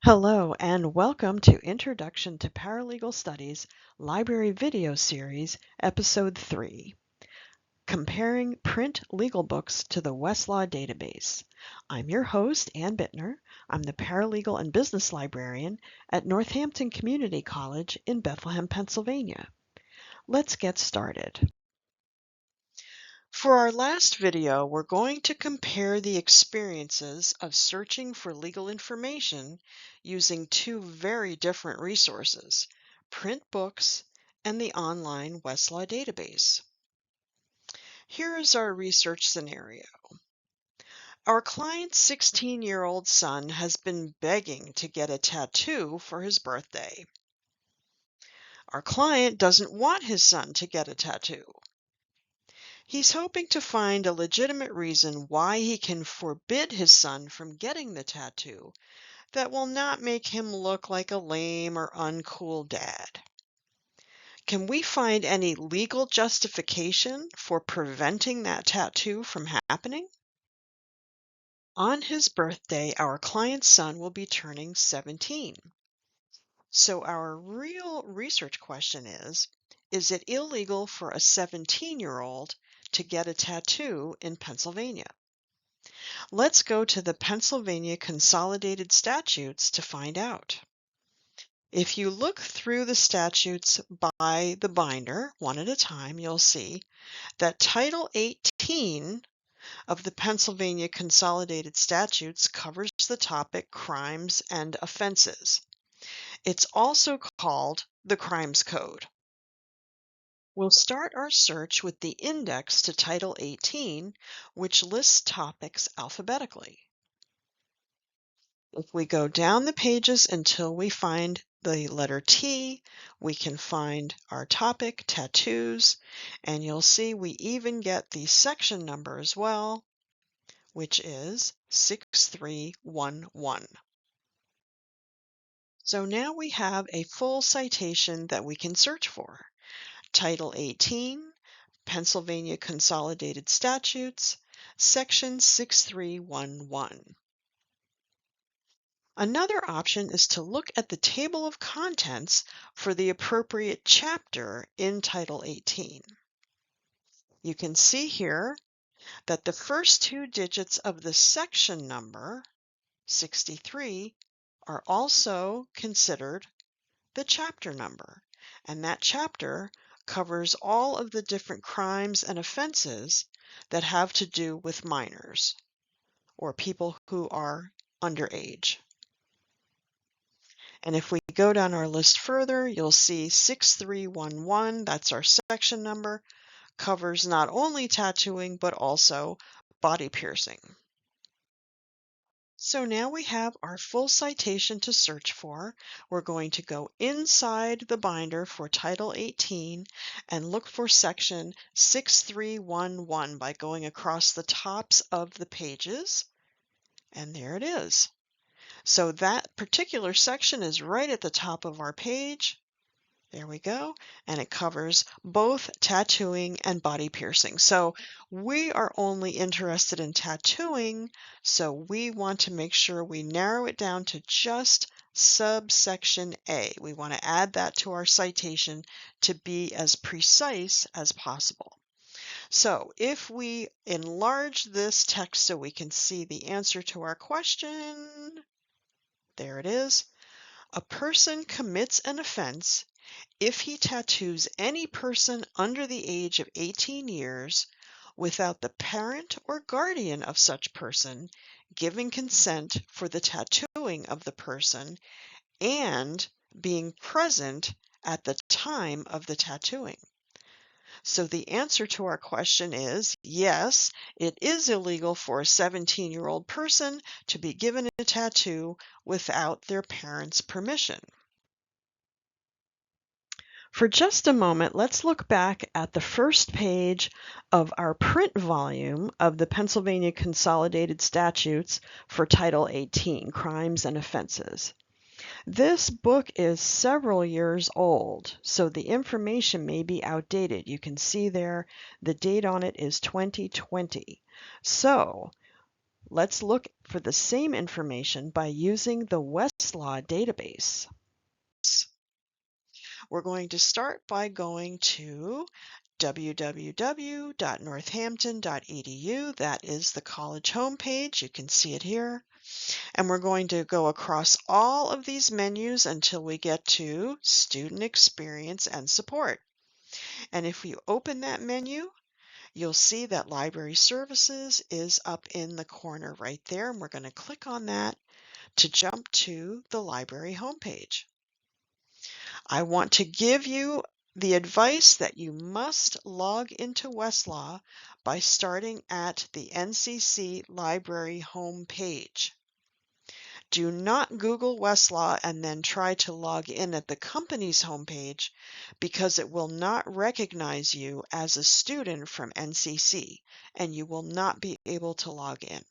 Hello and welcome to Introduction to Paralegal Studies Library Video Series, Episode 3, Comparing Print Legal Books to the Westlaw Database. I'm your host, Ann Bittner. I'm the Paralegal and Business Librarian at Northampton Community College in Bethlehem, Pennsylvania. Let's get started. For our last video, we're going to compare the experiences of searching for legal information using two very different resources, print books and the online Westlaw database. Here is our research scenario. Our client's 16-year-old son has been begging to get a tattoo for his birthday. Our client doesn't want his son to get a tattoo. He's hoping to find a legitimate reason why he can forbid his son from getting the tattoo that will not make him look like a lame or uncool dad. Can we find any legal justification for preventing that tattoo from happening? On his birthday, our client's son will be turning 17. So our real research question is it illegal for a 17-year-old to get a tattoo in Pennsylvania? Let's go to the Pennsylvania Consolidated Statutes to find out. If you look through the statutes by the binder, one at a time, you'll see that Title 18 of the Pennsylvania Consolidated Statutes covers the topic crimes and offenses. It's also called the Crimes Code. We'll start our search with the index to Title 18, which lists topics alphabetically. If we go down the pages until we find the letter T, we can find our topic, tattoos, and you'll see we even get the section number as well, which is 6311. So now we have a full citation that we can search for. Title 18, Pennsylvania Consolidated Statutes, Section 6311. Another option is to look at the table of contents for the appropriate chapter in Title 18. You can see here that the first two digits of the section number, 63, are also considered the chapter number, and that chapter covers all of the different crimes and offenses that have to do with minors or people who are underage. And if we go down our list further, you'll see 6311, that's our section number, covers not only tattooing but also body piercing. So now we have our full citation to search for. We're going to go inside the binder for Title 18 and look for section 6311 by going across the tops of the pages. And there it is. So that particular section is right at the top of our page. There we go. And it covers both tattooing and body piercing. So we are only interested in tattooing, so we want to make sure we narrow it down to just subsection A. We want to add that to our citation to be as precise as possible. So if we enlarge this text so we can see the answer to our question, there it is. A person commits an offense if he tattoos any person under the age of 18 years without the parent or guardian of such person giving consent for the tattooing of the person and being present at the time of the tattooing. So the answer to our question is yes, it is illegal for a 17-year-old person to be given a tattoo without their parents' permission. For just a moment, let's look back at the first page of our print volume of the Pennsylvania Consolidated Statutes for Title 18, Crimes and Offenses. This book is several years old, so the information may be outdated. You can see there the date on it is 2020. So Let's look for the same information by using the Westlaw database. We're going to start by going to www.northampton.edu. That is the college homepage. You can see it here. And we're going to go across all of these menus until we get to Student Experience and Support. And if you open that menu, you'll see that Library Services is up in the corner right there. And we're going to click on that to jump to the library homepage. I want to give you the advice that you must log into Westlaw by starting at the NCC library homepage. Do not Google Westlaw and then try to log in at the company's homepage because it will not recognize you as a student from NCC and you will not be able to log in.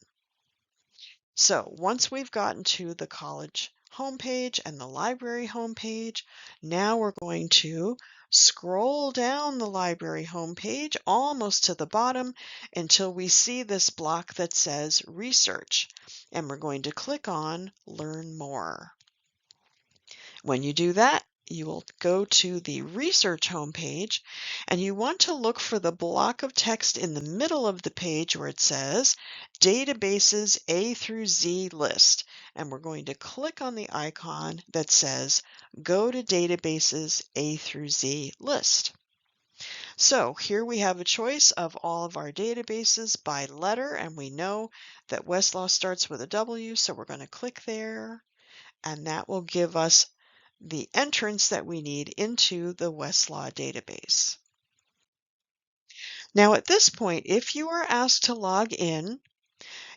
So once we've gotten to the college homepage and the library homepage, now we're going to scroll down the library homepage almost to the bottom until we see this block that says Research, and we're going to click on Learn More. When you do that, you will go to the research homepage and you want to look for the block of text in the middle of the page where it says Databases A through Z List. And we're going to click on the icon that says Go to Databases A through Z List. So here we have a choice of all of our databases by letter, and we know that Westlaw starts with a W, so we're going to click there, and that will give us the entrance that we need into the Westlaw database. Now at this point, if you are asked to log in,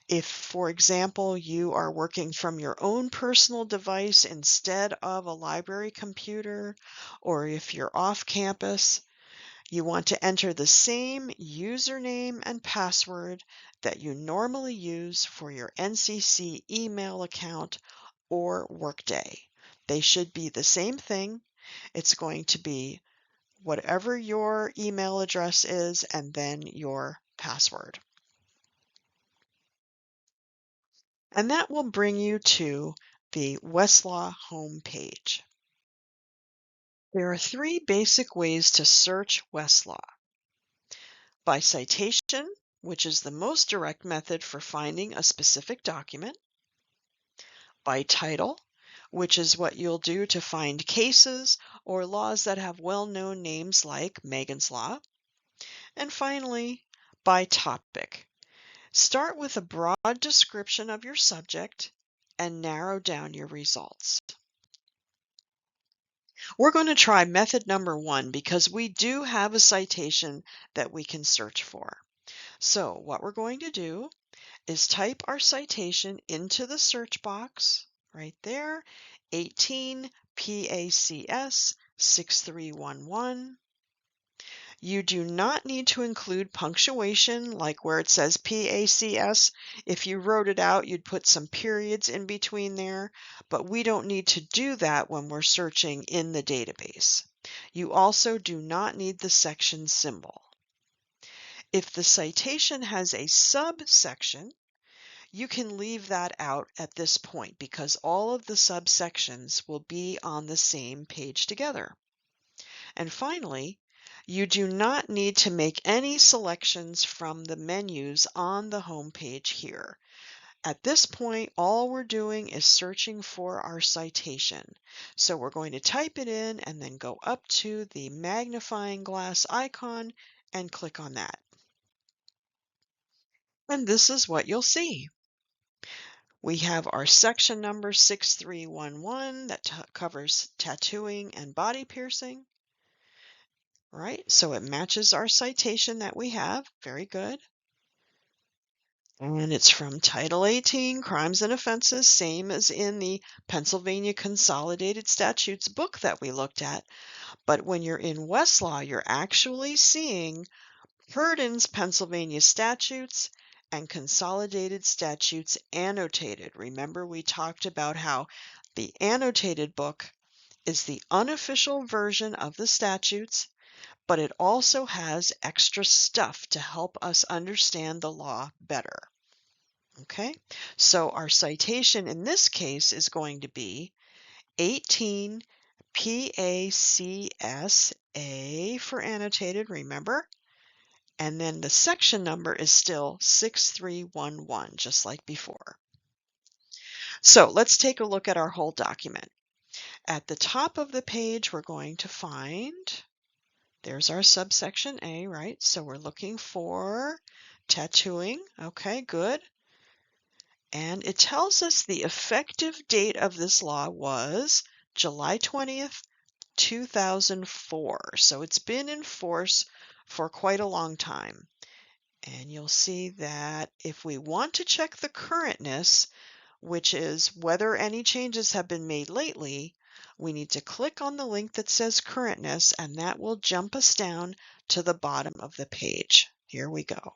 if, for example, you are working from your own personal device instead of a library computer, or if you're off campus, you want to enter the same username and password that you normally use for your NCC email account or Workday. They should be the same thing. It's going to be whatever your email address is and then your password. And that will bring you to the Westlaw homepage. There are three basic ways to search Westlaw. By citation, which is the most direct method for finding a specific document. By title, which is what you'll do to find cases or laws that have well-known names like Megan's Law. And finally, by topic. Start with a broad description of your subject and narrow down your results. We're going to try method number 1 because we do have a citation that we can search for. So what we're going to do is type our citation into the search box right there, 18 Pa.C.S. 6311. You do not need to include punctuation like where it says Pa.C.S. If you wrote it out, you'd put some periods in between there, but we don't need to do that when we're searching in the database. You also do not need the section symbol. If the citation has a subsection, you can leave that out at this point because all of the subsections will be on the same page together. And finally, you do not need to make any selections from the menus on the home page here. At this point, all we're doing is searching for our citation. So we're going to type it in and then go up to the magnifying glass icon and click on that. And this is what you'll see. We have our section number 6311 that covers tattooing and body piercing. Right, so it matches our citation that we have. Very good. And it's from Title 18, Crimes and Offenses, same as in the Pennsylvania Consolidated Statutes book that we looked at. But when you're in Westlaw, you're actually seeing Purdon's Pennsylvania Statutes and Consolidated Statutes Annotated. Remember, we talked about how the Annotated book is the unofficial version of the statutes, but it also has extra stuff to help us understand the law better. Okay, so our citation in this case is going to be 18 Pa.C.S.A for annotated, remember? And then the section number is still 6311, just like before. So let's take a look at our whole document. At the top of the page, we're going to find, there's our subsection A, right? So we're looking for tattooing. Okay, good. And it tells us the effective date of this law was July 20th, 2004. So it's been in force for quite a long time. And you'll see that if we want to check the currentness, which is whether any changes have been made lately, we need to click on the link that says currentness, and that will jump us down to the bottom of the page. Here we go.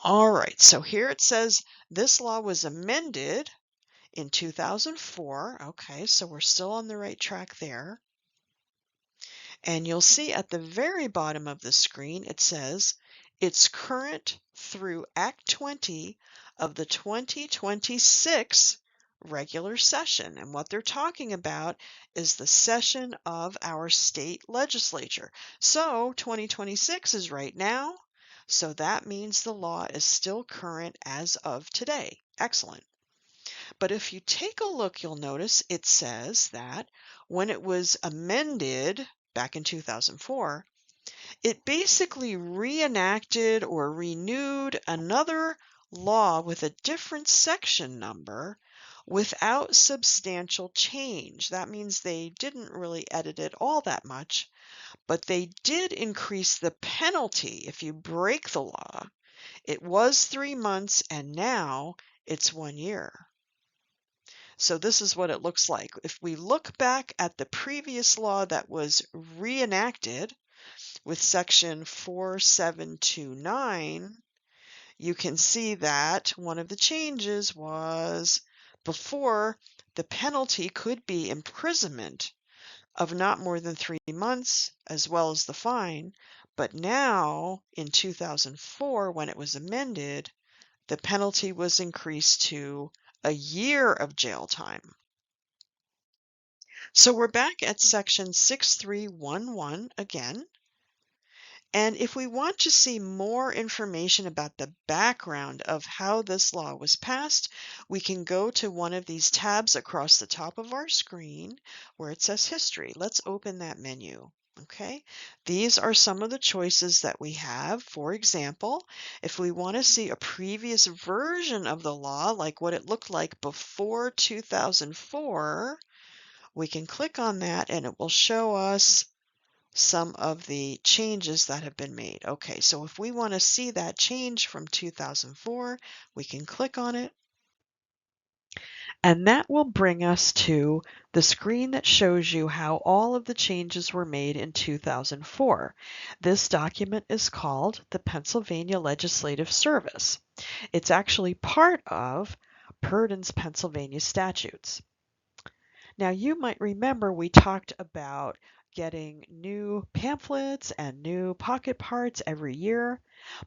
All right, so here it says this law was amended in 2004. Okay, so we're still on the right track there. And you'll see at the very bottom of the screen, it says it's current through Act 20 of the 2026 regular session. And what they're talking about is the session of our state legislature. So 2026 is right now. So that means the law is still current as of today. Excellent. But if you take a look, you'll notice it says that when it was amended back in 2004, it basically reenacted or renewed another law with a different section number without substantial change. That means they didn't really edit it all that much, but they did increase the penalty if you break the law. It was 3 months and now it's 1 year. So this is what it looks like. If we look back at the previous law that was reenacted with section 4729, you can see that one of the changes was before the penalty could be imprisonment of not more than 3 months as well as the fine. But now in 2004, when it was amended, the penalty was increased to a year of jail time. So we're back at section 6311 again. And if we want to see more information about the background of how this law was passed, we can go to one of these tabs across the top of our screen where it says History. Let's open that menu. Okay, these are some of the choices that we have. For example, if we want to see a previous version of the law, like what it looked like before 2004, we can click on that and it will show us some of the changes that have been made. Okay, so if we want to see that change from 2004, we can click on it. And that will bring us to the screen that shows you how all of the changes were made in 2004. This document is called the Pennsylvania Legislative Service. It's actually part of Purdon's Pennsylvania Statutes. Now, you might remember we talked about getting new pamphlets and new pocket parts every year.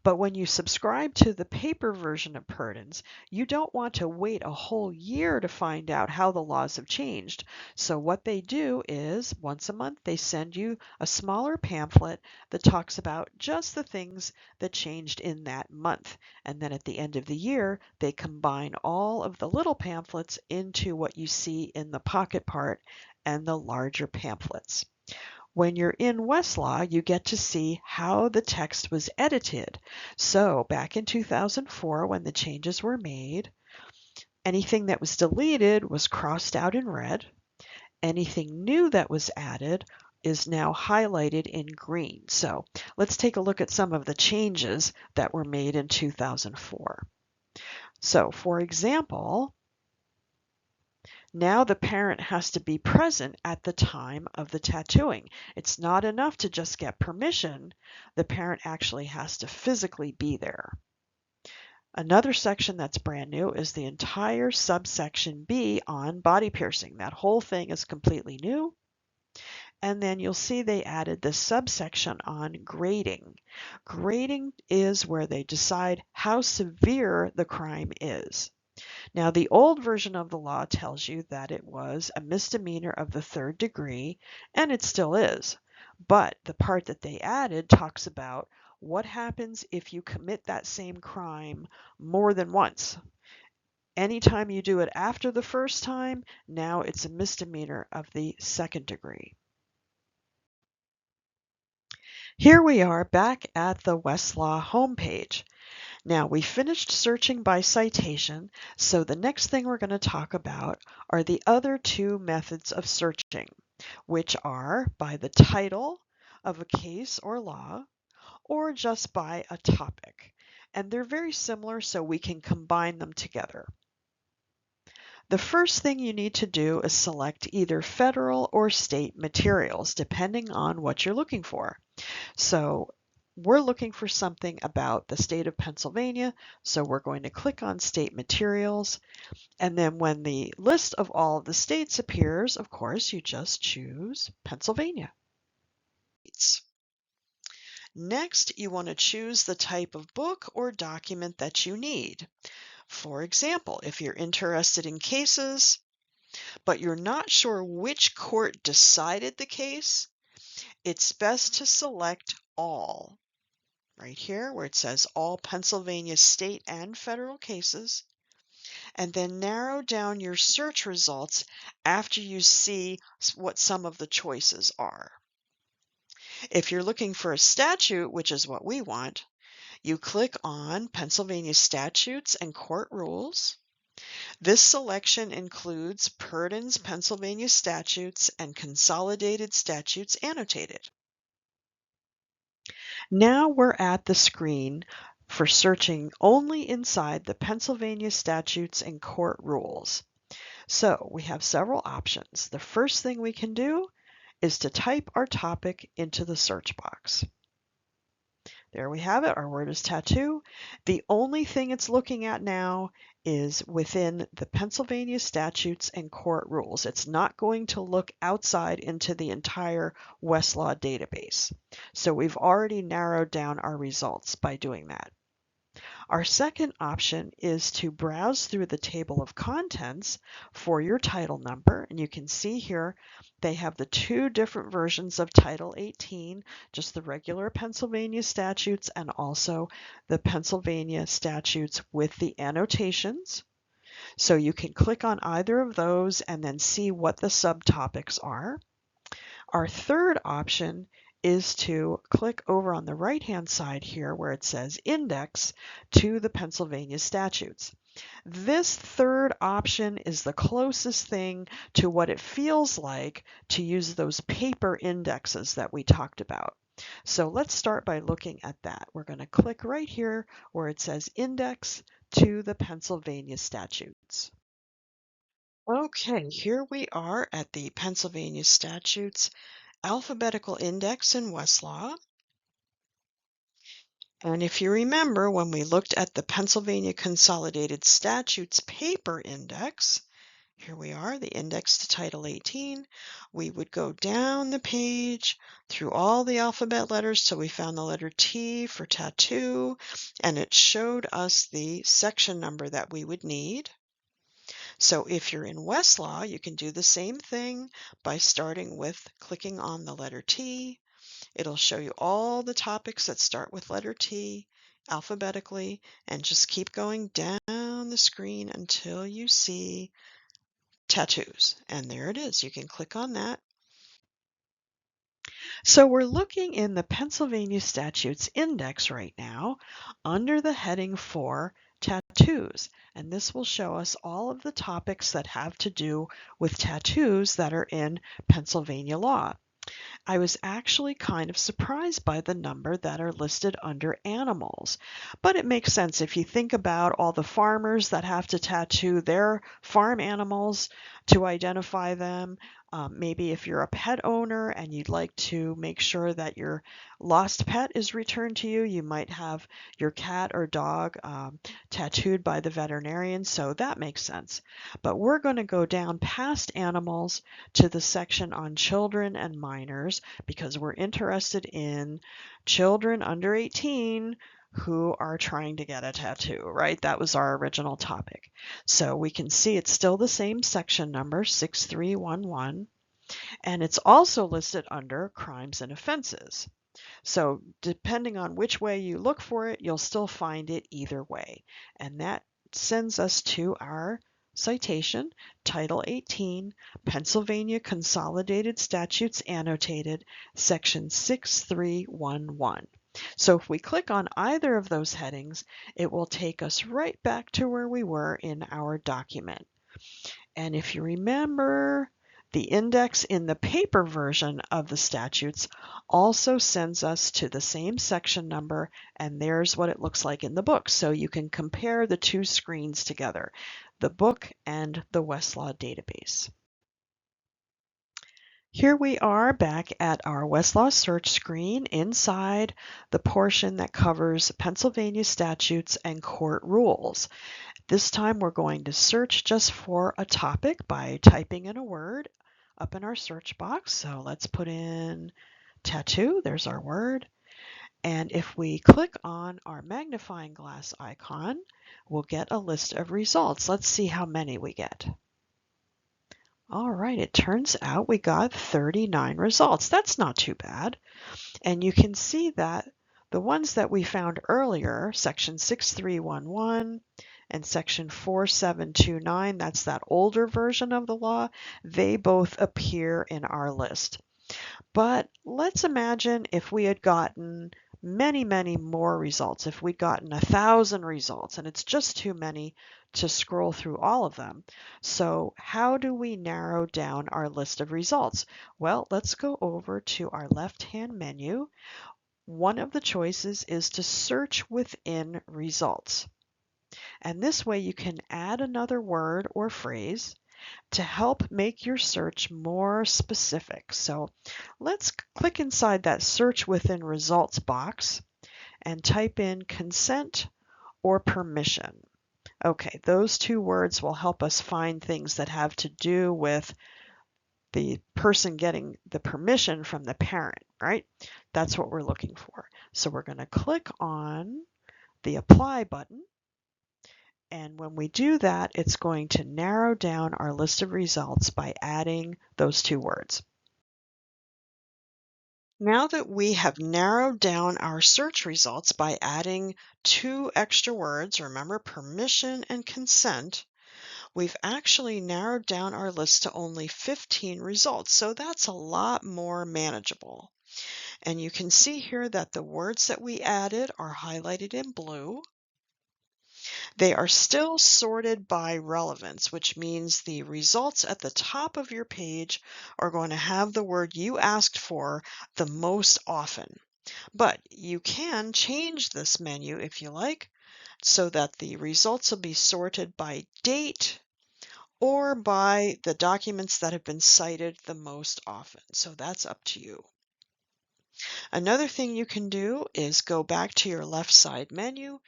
But when you subscribe to the paper version of Purdon's, you don't want to wait a whole year to find out how the laws have changed. So what they do is once a month they send you a smaller pamphlet that talks about just the things that changed in that month. And then at the end of the year, they combine all of the little pamphlets into what you see in the pocket part and the larger pamphlets. When you're in Westlaw, you get to see how the text was edited. So back in 2004, when the changes were made, anything that was deleted was crossed out in red. Anything new that was added is now highlighted in green. So let's take a look at some of the changes that were made in 2004. So for example, now the parent has to be present at the time of the tattooing. It's not enough to just get permission. The parent actually has to physically be there. Another section that's brand new is the entire subsection B on body piercing. That whole thing is completely new. And then you'll see they added this subsection on grading. Grading is where they decide how severe the crime is. Now, the old version of the law tells you that it was a misdemeanor of the third degree, and it still is. But the part that they added talks about what happens if you commit that same crime more than once. Anytime you do it after the first time, now it's a misdemeanor of the second degree. Here we are back at the Westlaw homepage. Now we finished searching by citation, so the next thing we're going to talk about are the other two methods of searching, which are by the title of a case or law, or just by a topic. And they're very similar, so we can combine them together. The first thing you need to do is select either federal or state materials, depending on what you're looking for. So we're looking for something about the state of Pennsylvania, so we're going to click on State Materials, and then when the list of all of the states appears, of course, you just choose Pennsylvania. Next, you want to choose the type of book or document that you need. For example, if you're interested in cases, but you're not sure which court decided the case, it's best to select all. Right here where it says all Pennsylvania state and federal cases, and then narrow down your search results after you see what some of the choices are. If you're looking for a statute, which is what we want, you click on Pennsylvania Statutes and Court Rules. This selection includes Purdon's Pennsylvania Statutes and Consolidated Statutes Annotated. Now we're at the screen for searching only inside the Pennsylvania Statutes and Court Rules. So we have several options. The first thing we can do is to type our topic into the search box. There we have it. Our word is tattoo. The only thing it's looking at now is within the Pennsylvania Statutes and Court Rules. It's not going to look outside into the entire Westlaw database. So we've already narrowed down our results by doing that. Our second option is to browse through the table of contents for your title number. And you can see here they have the two different versions of Title 18, just the regular Pennsylvania statutes and also the Pennsylvania statutes with the annotations. So you can click on either of those and then see what the subtopics are. Our third option is to click over on the right-hand side here where it says Index to the Pennsylvania statutes. This third option is the closest thing to what it feels like to use those paper indexes that we talked about. So let's start by looking at that. We're going to click right here where it says Index to the Pennsylvania statutes. Okay, here we are at the Pennsylvania statutes alphabetical index in Westlaw. And if you remember, when we looked at the Pennsylvania Consolidated Statutes paper index, here we are, the index to Title 18, we would go down the page through all the alphabet letters till we found the letter T for tattoo, and it showed us the section number that we would need. So if you're in Westlaw, you can do the same thing by starting with clicking on the letter T. It'll show you all the topics that start with letter T alphabetically, and just keep going down the screen until you see tattoos. And there it is. You can click on that. So we're looking in the Pennsylvania Statutes Index right now under the heading for tattoos, and this will show us all of the topics that have to do with tattoos that are in Pennsylvania law. I was actually kind of surprised by the number that are listed under animals, but it makes sense if you think about all the farmers that have to tattoo their farm animals to identify them. Maybe if you're a pet owner and you'd like to make sure that your lost pet is returned to you, you might have your cat or dog tattooed by the veterinarian, so that makes sense. But we're going to go down past animals to the section on children and minors because we're interested in children under 18 who are trying to get a tattoo, right? That was our original topic. So we can see it's still the same section number, 6311, and it's also listed under crimes and offenses. So depending on which way you look for it, you'll still find it either way. And that sends us to our citation, Title 18, Pennsylvania Consolidated Statutes Annotated, Section 6311. So if we click on either of those headings, it will take us right back to where we were in our document. And if you remember, the index in the paper version of the statutes also sends us to the same section number, and there's what it looks like in the book. So you can compare the two screens together, the book and the Westlaw database. Here we are back at our Westlaw search screen inside the portion that covers Pennsylvania statutes and court rules. This time we're going to search just for a topic by typing in a word up in our search box. So let's put in tattoo, there's our word. And if we click on our magnifying glass icon, we'll get a list of results. Let's see how many we get. All right, it turns out we got 39 results. That's not too bad. And you can see that the ones that we found earlier, section 6311 and section 4729, that's that older version of the law, they both appear in our list. But let's imagine if we had gotten many more results, if we'd gotten 1,000 results, and it's just too many to scroll through all of them. So how do we narrow down our list of results? Well, let's go over to our left-hand menu. One of the choices is to search within results. And this way you can add another word or phrase to help make your search more specific. So let's click inside that search within results box and type in consent or permission. Okay, those two words will help us find things that have to do with the person getting the permission from the parent, right? That's what we're looking for. So we're going to click on the apply button. And when we do that, it's going to narrow down our list of results by adding those two words. Now that we have narrowed down our search results by adding two extra words, remember permission and consent, we've actually narrowed down our list to only 15 results, so that's a lot more manageable. And you can see here that the words that we added are highlighted in blue. They are still sorted by relevance, which means the results at the top of your page are going to have the word you asked for the most often. But you can change this menu if you like, so that the results will be sorted by date or by the documents that have been cited the most often. So that's up to you. Another thing you can do is go back to your left side menu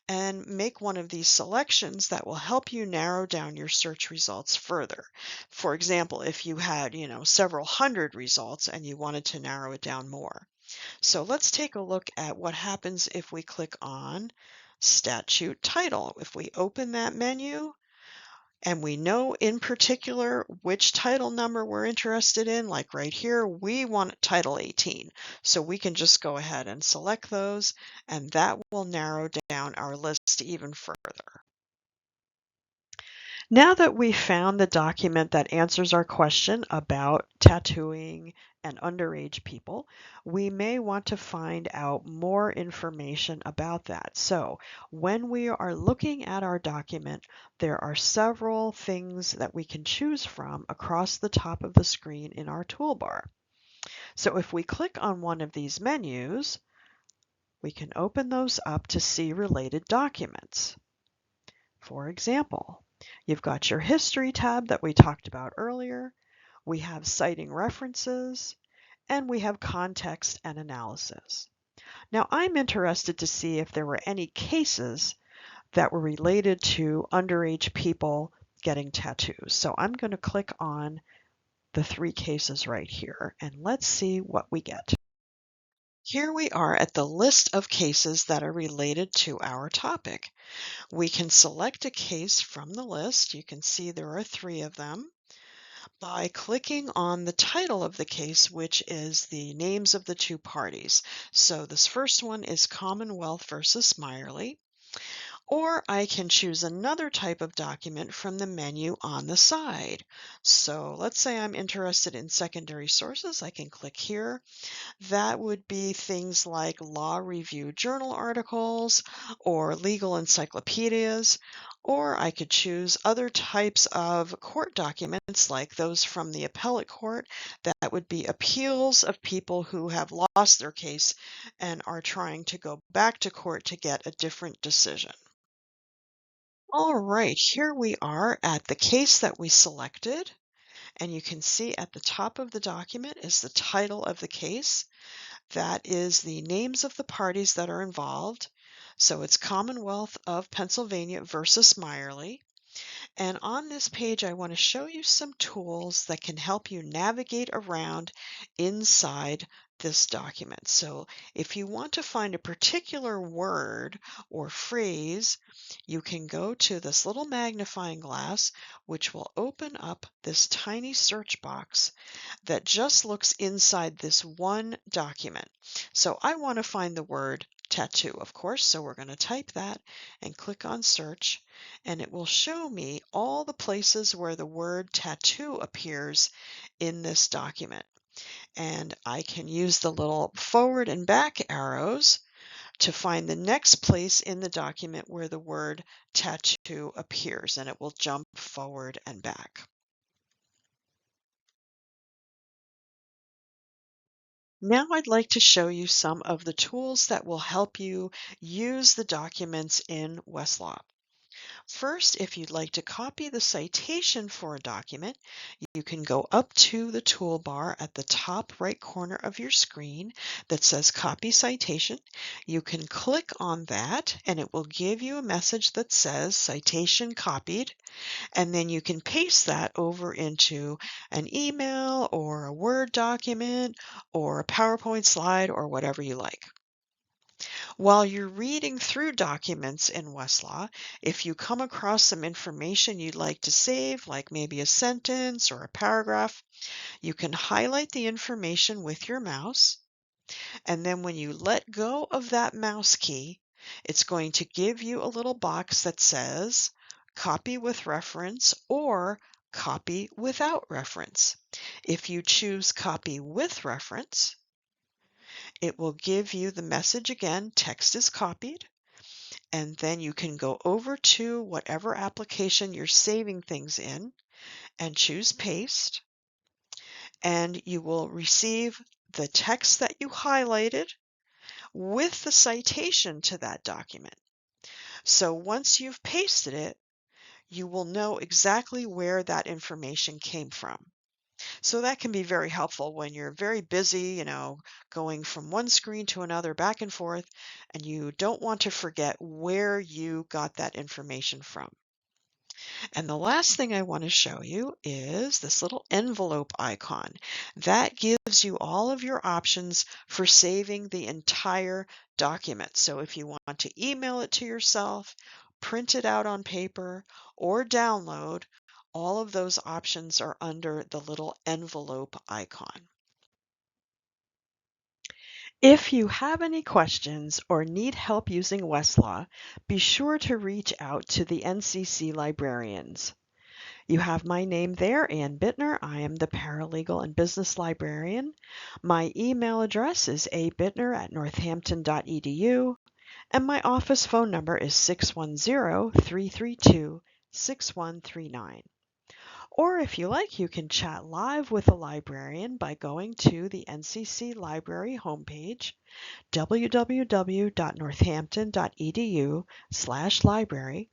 and make one of these selections that will help you narrow down your search results further. For example, if you had, several hundred results and you wanted to narrow it down more. So let's take a look at what happens if we click on statute title. If we open that menu, and we know in particular which title number we're interested in, like right here, we want Title 18. So we can just go ahead and select those, and that will narrow down our list even further. Now that we've found the document that answers our question about tattooing and underage people, we may want to find out more information about that. So when we are looking at our document, there are several things that we can choose from across the top of the screen in our toolbar. So if we click on one of these menus, we can open those up to see related documents. For example, you've got your history tab that we talked about earlier, we have citing references, and we have context and analysis. Now, I'm interested to see if there were any cases that were related to underage people getting tattoos. So I'm going to click on the 3 cases right here, and let's see what we get. Here we are at the list of cases that are related to our topic. We can select a case from the list. You can see there are 3 of them by clicking on the title of the case, which is the names of the 2 parties. So this first one is Commonwealth versus Meyerly. Or I can choose another type of document from the menu on the side. So let's say I'm interested in secondary sources. I can click here. That would be things like law review journal articles or legal encyclopedias, or I could choose other types of court documents like those from the appellate court. That would be appeals of people who have lost their case and are trying to go back to court to get a different decision. All right, here we are at the case that we selected, and you can see at the top of the document is the title of the case. That is the names of the parties that are involved. So it's Commonwealth of Pennsylvania versus Meyerly. And on this page, I want to show you some tools that can help you navigate around inside this document. So if you want to find a particular word or phrase, you can go to this little magnifying glass, which will open up this tiny search box that just looks inside this one document. So I want to find the word tattoo, of course, so we're going to type that and click on search, and it will show me all the places where the word tattoo appears in this document. And I can use the little forward and back arrows to find the next place in the document where the word tattoo appears, and it will jump forward and back. Now I'd like to show you some of the tools that will help you use the documents in Westlaw. First, if you'd like to copy the citation for a document, you can go up to the toolbar at the top right corner of your screen that says Copy Citation. You can click on that and it will give you a message that says Citation Copied, and then you can paste that over into an email or a Word document or a PowerPoint slide or whatever you like. While you're reading through documents in Westlaw, if you come across some information you'd like to save, like maybe a sentence or a paragraph, you can highlight the information with your mouse, and then when you let go of that mouse key, it's going to give you a little box that says Copy with Reference or Copy Without Reference. If you choose Copy with Reference, it will give you the message again, text is copied, and then you can go over to whatever application you're saving things in and choose paste, and you will receive the text that you highlighted with the citation to that document. So once you've pasted it, you will know exactly where that information came from. So that can be very helpful when you're very busy, going from one screen to another back and forth, and you don't want to forget where you got that information from. And the last thing I want to show you is this little envelope icon. That gives you all of your options for saving the entire document. So if you want to email it to yourself, print it out on paper, or download, all of those options are under the little envelope icon. If you have any questions or need help using Westlaw, be sure to reach out to the NCC librarians. You have my name there, Ann Bittner. I am the paralegal and business librarian. My email address is abittner@northampton.edu, and my office phone number is 610-332-6139. Or if you like, you can chat live with a librarian by going to the NCC Library homepage, www.northampton.edu/library,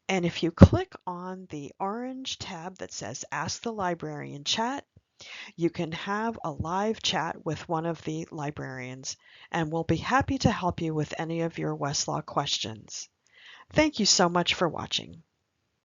And if you click on the orange tab that says Ask the Librarian Chat, you can have a live chat with one of the librarians, and we'll be happy to help you with any of your Westlaw questions. Thank you so much for watching.